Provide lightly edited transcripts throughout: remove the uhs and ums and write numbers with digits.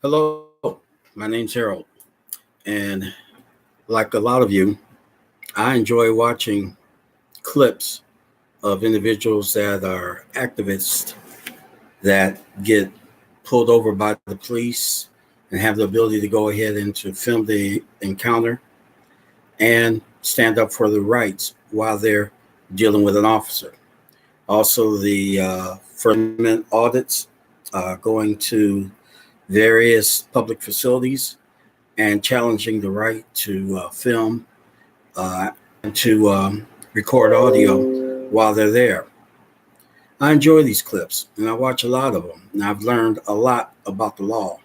Hello, my name's Harold, and like a lot of you, I enjoy watching clips of individuals that are activists that get pulled over by the police and have the ability to go ahead and to film the encounter and stand up for their rights while they're dealing with an officer. Also, the First Amendment audits, going to various public facilities and challenging the right to film and to record audio while they're there. I enjoy these clips and I watch a lot of them, and I've learned a lot about the law.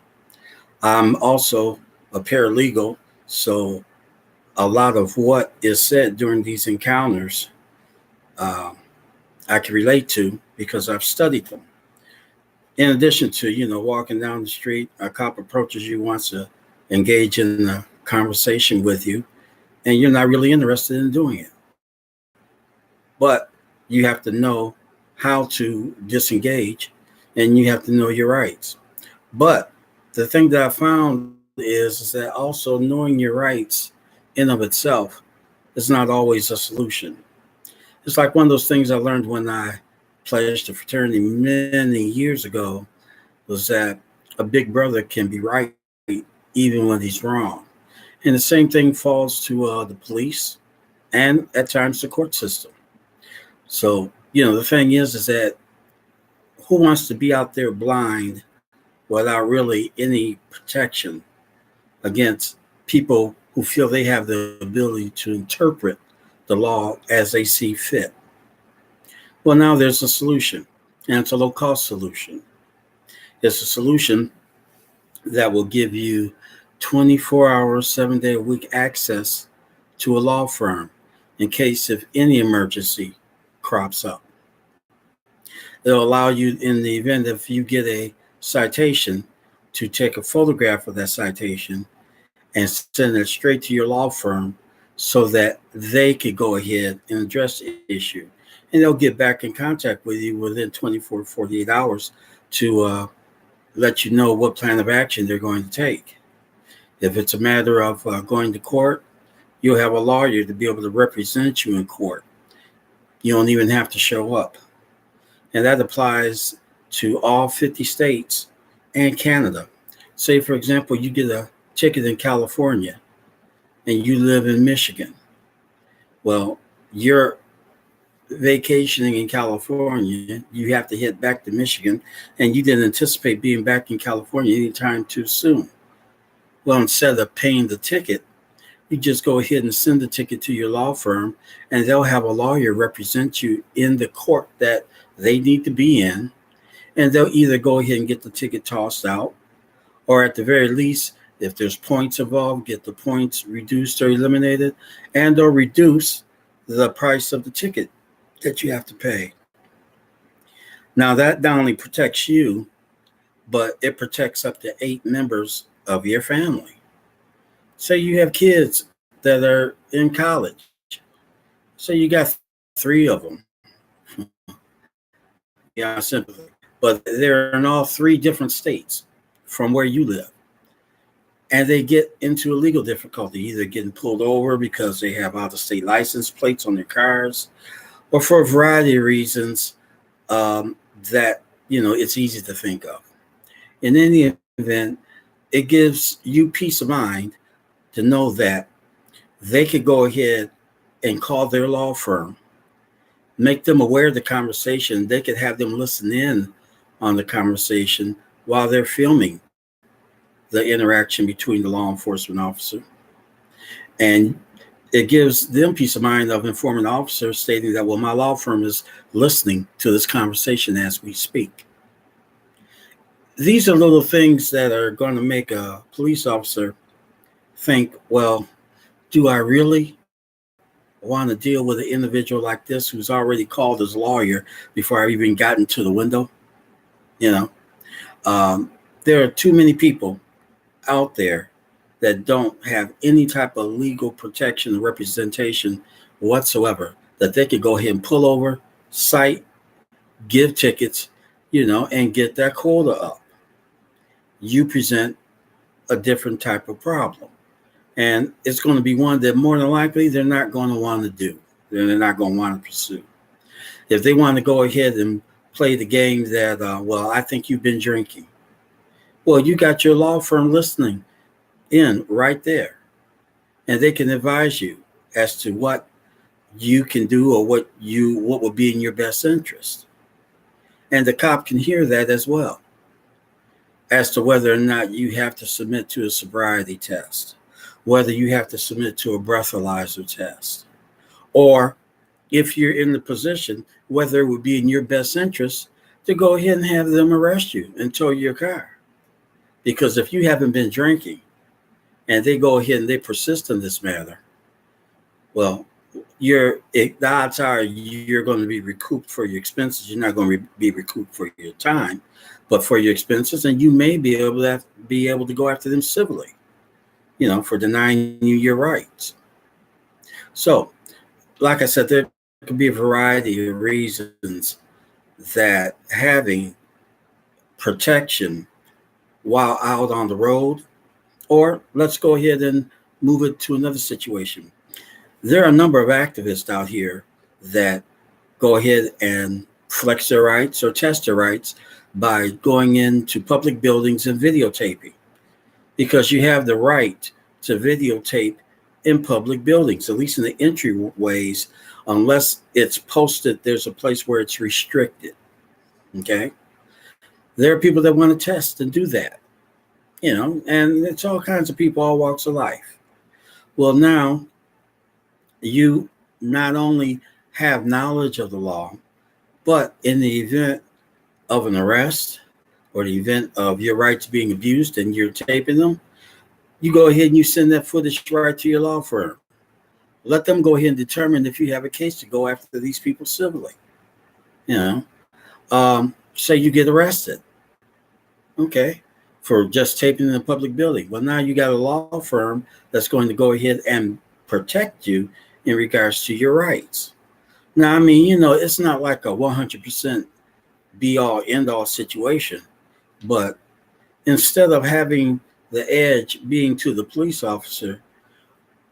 I'm also a paralegal, so a lot of what is said during these encounters uh, I can relate to because I've studied them. In addition to, walking down the street, a cop approaches you, wants to engage in a conversation with you, and you're not really interested in doing it. But you have to know how to disengage and you have to know your rights. But the thing that I found is that also knowing your rights in of itself is not always a solution. It's like one of those things I learned when I pledged to fraternity many years ago was that a big brother can be right even when he's wrong. And the same thing falls to the police and at times the court system. So, the thing is that who wants to be out there blind without really any protection against people who feel they have the ability to interpret the law as they see fit? Well, now there's a solution, and it's a low cost solution. It's a solution that will give you 24 hours, 7-day a week access to a law firm in case if any emergency crops up. It'll allow you, in the event if you get a citation, to take a photograph of that citation and send it straight to your law firm so that they could go ahead and address the issue. And they'll get back in contact with you within 24 to 48 hours to let you know what plan of action they're going to take. If it's a matter of going to court, you'll have a lawyer to be able to represent you in court. You don't even have to show up. And that applies to all 50 states and Canada. Say, for example, you get a ticket in California and you live in Michigan. Well, you're vacationing in California, you have to head back to Michigan, and you didn't anticipate being back in California anytime too soon. Well, instead of paying the ticket, you just go ahead and send the ticket to your law firm, and they'll have a lawyer represent you in the court that they need to be in, and they'll either go ahead and get the ticket tossed out, or at the very least, if there's points involved, get the points reduced or eliminated, and or reduce the price of the ticket that you have to pay. Now that not only protects you, but it protects up to 8 members of your family. Say you have kids that are in college. So you got 3 of them. Yeah, sympathy. But they're in all 3 different states from where you live. And they get into a legal difficulty, either getting pulled over because they have out-of-state license plates on their cars, or for a variety of reasons that, it's easy to think of. In any event, it gives you peace of mind to know that they could go ahead and call their law firm, make them aware of the conversation. They could have them listen in on the conversation while they're filming the interaction between the law enforcement officer. And it gives them peace of mind of informing the officer stating that, well, my law firm is listening to this conversation as we speak. These are little things that are going to make a police officer think, well, do I really want to deal with an individual like this who's already called his lawyer before I've even gotten to the window? There are too many people out there that don't have any type of legal protection or representation whatsoever that they could go ahead and pull over, cite, give tickets, and get that quota up. You present a different type of problem. And it's going to be one that more than likely they're not going to want to do. They're not going to want to pursue. If they want to go ahead and play the game that, well, I think you've been drinking. Well, you got your law firm listening in right there. And they can advise you as to what you can do or what would be in your best interest. And the cop can hear that as well, as to whether or not you have to submit to a sobriety test, whether you have to submit to a breathalyzer test, or if you're in the position, whether it would be in your best interest to go ahead and have them arrest you and tow your car. Because if you haven't been drinking and they go ahead and they persist in this matter, well, the odds are you're going to be recouped for your expenses. You're not going to be recouped for your time, but for your expenses, and you may be able to go after them civilly, for denying you your rights. So, like I said, there could be a variety of reasons that having protection while out on the road, or let's go ahead and move it to another situation. There are a number of activists out here that go ahead and flex their rights or test their rights by going into public buildings and videotaping, because you have the right to videotape in public buildings, at least in the entryways, unless it's posted, there's a place where it's restricted. Okay. There are people that want to test and do that, and it's all kinds of people, all walks of life. Well, now you not only have knowledge of the law, but in the event of an arrest or the event of your rights being abused and you're taping them, you go ahead and you send that footage right to your law firm. Let them go ahead and determine if you have a case to go after these people civilly. Say you get arrested, okay, for just taping in a public building. Well, now you got a law firm that's going to go ahead and protect you in regards to your rights. Now, it's not like a 100% be-all, end-all situation, but instead of having the edge being to the police officer,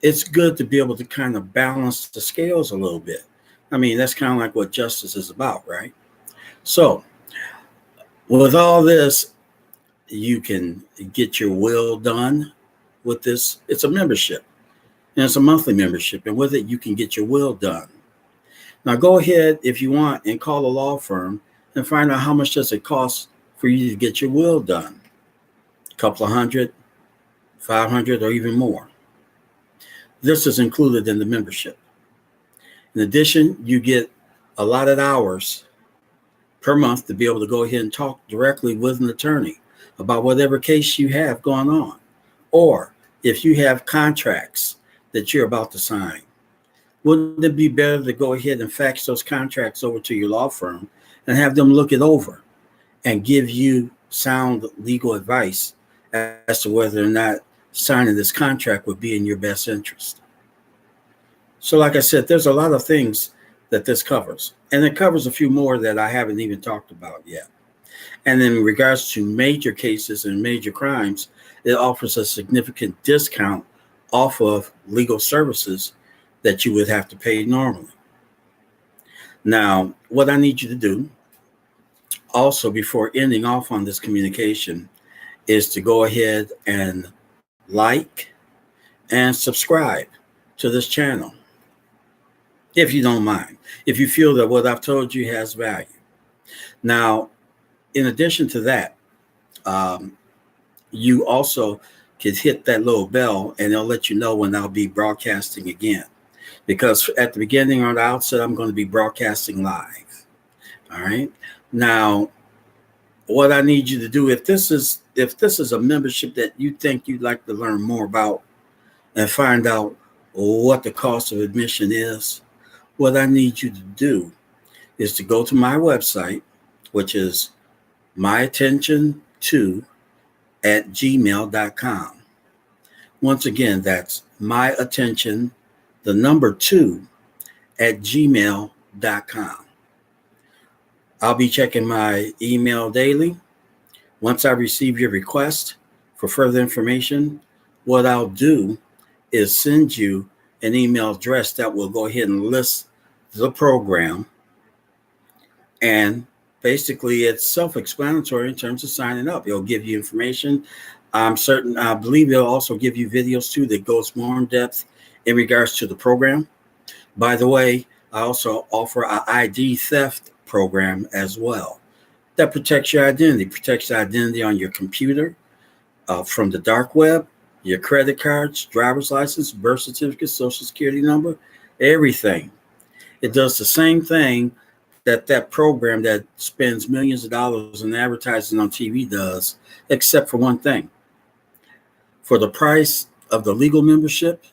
it's good to be able to kind of balance the scales a little bit. That's kind of like what justice is about, right? So, with all this, you can get your will done with this. It's a membership, and it's a monthly membership, and with it, you can get your will done. Now, go ahead, if you want, and call a law firm and find out how much does it cost for you to get your will done. A couple of $100, $500, or even more. This is included in the membership. In addition, you get allotted hours per month to be able to go ahead and talk directly with an attorney about whatever case you have going on. Or if you have contracts that you're about to sign, wouldn't it be better to go ahead and fax those contracts over to your law firm and have them look it over and give you sound legal advice as to whether or not signing this contract would be in your best interest? So like I said, there's a lot of things that this covers, and it covers a few more that I haven't even talked about yet. And in regards to major cases and major crimes, it offers a significant discount off of legal services that you would have to pay normally. Now, what I need you to do also before ending off on this communication is to go ahead and like and subscribe to this channel, if you don't mind, if you feel that what I've told you has value. Now, in addition to that, you also could hit that little bell and it'll let you know when I'll be broadcasting again. Because at the beginning or the outset, I'm going to be broadcasting live. All right. Now, what I need you to do, if this is a membership that you think you'd like to learn more about and find out what the cost of admission is, what I need you to do is to go to my website, which is myattention2@gmail.com. Once again, that's myattention2@gmail.com. I'll be checking my email daily. Once I receive your request for further information, what I'll do is send you an email address that will go ahead and list the program. And basically, it's self-explanatory in terms of signing up. It'll give you information. I believe it'll also give you videos too that goes more in depth in regards to the program. By the way, I also offer an ID theft program as well that protects your identity, protects your identity on your computer, from the dark web, your credit cards, driver's license, birth certificate, social security number, everything. It does the same thing that program that spends millions of dollars in advertising on TV does, except for one thing. For the price of the legal membership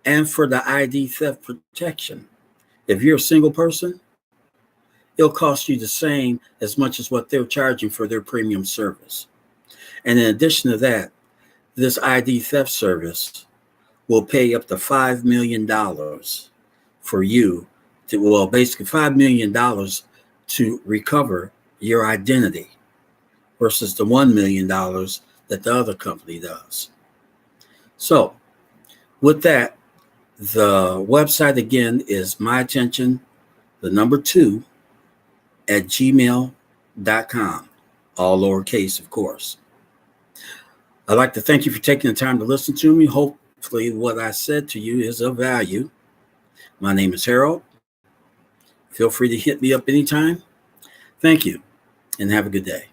and for the ID theft protection, if you're a single person, it'll cost you the same as much as what they're charging for their premium service. And in addition to that, this ID theft service will pay up to $5 million for you to, well, basically $5 million to recover your identity versus the $1 million that the other company does. So with that, the website again is myattention, the number 2 at gmail.com, all lowercase, of course. I'd like to thank you for taking the time to listen to me. Hopefully what I said to you is of value. My name is Harold. Feel free to hit me up anytime. Thank you, and have a good day.